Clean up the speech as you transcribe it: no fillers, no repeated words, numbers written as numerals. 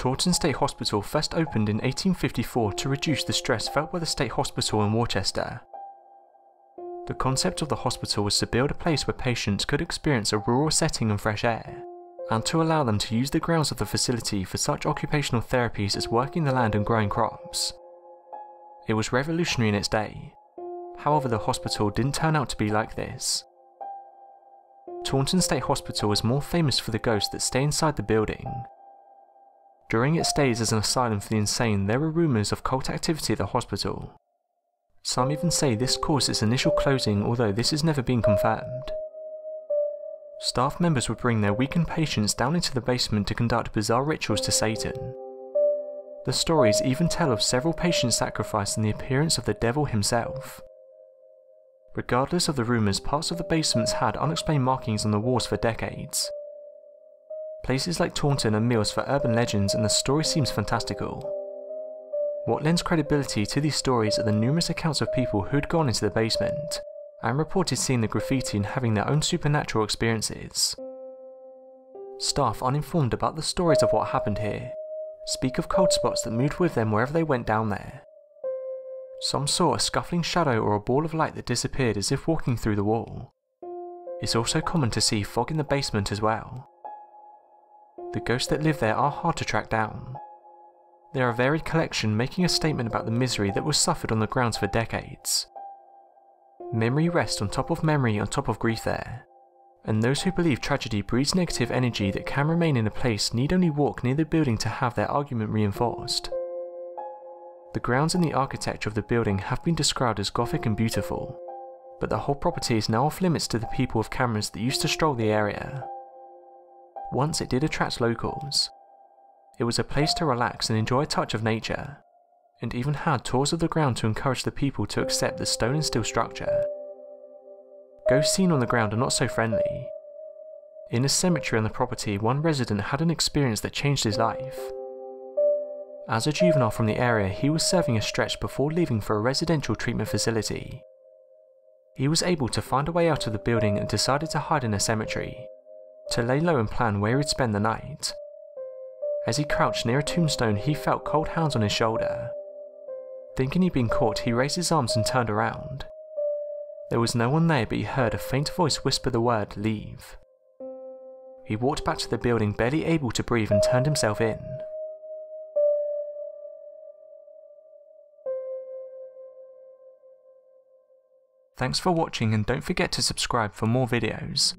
Taunton State Hospital first opened in 1854 to reduce the stress felt by the state hospital in Worcester. The concept of the hospital was to build a place where patients could experience a rural setting and fresh air, and to allow them to use the grounds of the facility for such occupational therapies as working the land and growing crops. It was revolutionary in its day. However, the hospital didn't turn out to be like this. Taunton State Hospital is more famous for the ghosts that stay inside the building. During its stays as an asylum for the insane, there were rumours of cult activity at the hospital. Some even say this caused its initial closing, although this has never been confirmed. Staff members would bring their weakened patients down into the basement to conduct bizarre rituals to Satan. The stories even tell of several patients sacrificed and the appearance of the devil himself. Regardless of the rumours, parts of the basements had unexplained markings on the walls for decades. Places like Taunton are meals for urban legends, and the story seems fantastical. What lends credibility to these stories are the numerous accounts of people who'd gone into the basement, and reported seeing the graffiti and having their own supernatural experiences. Staff, uninformed about the stories of what happened here, speak of cold spots that moved with them wherever they went down there. Some saw a scuffling shadow or a ball of light that disappeared as if walking through the wall. It's also common to see fog in the basement as well. The ghosts that live there are hard to track down. They are a varied collection, making a statement about the misery that was suffered on the grounds for decades. Memory rests on top of memory on top of grief there, and those who believe tragedy breeds negative energy that can remain in a place need only walk near the building to have their argument reinforced. The grounds and the architecture of the building have been described as gothic and beautiful, but the whole property is now off limits to the people with cameras that used to stroll the area. Once it did attract locals. It was a place to relax and enjoy a touch of nature, and even had tours of the ground to encourage the people to accept the stone and steel structure. Ghosts seen on the ground are not so friendly. In a cemetery on the property, one resident had an experience that changed his life. As a juvenile from the area, he was serving a stretch before leaving for a residential treatment facility. He was able to find a way out of the building and decided to hide in a cemetery, to lay low and plan where he'd spend the night. As he crouched near a tombstone, he felt cold hands on his shoulder. Thinking he'd been caught, he raised his arms and turned around. There was no one there, but he heard a faint voice whisper the word, "Leave." He walked back to the building, barely able to breathe, and turned himself in. Thanks for watching, and don't forget to subscribe for more videos.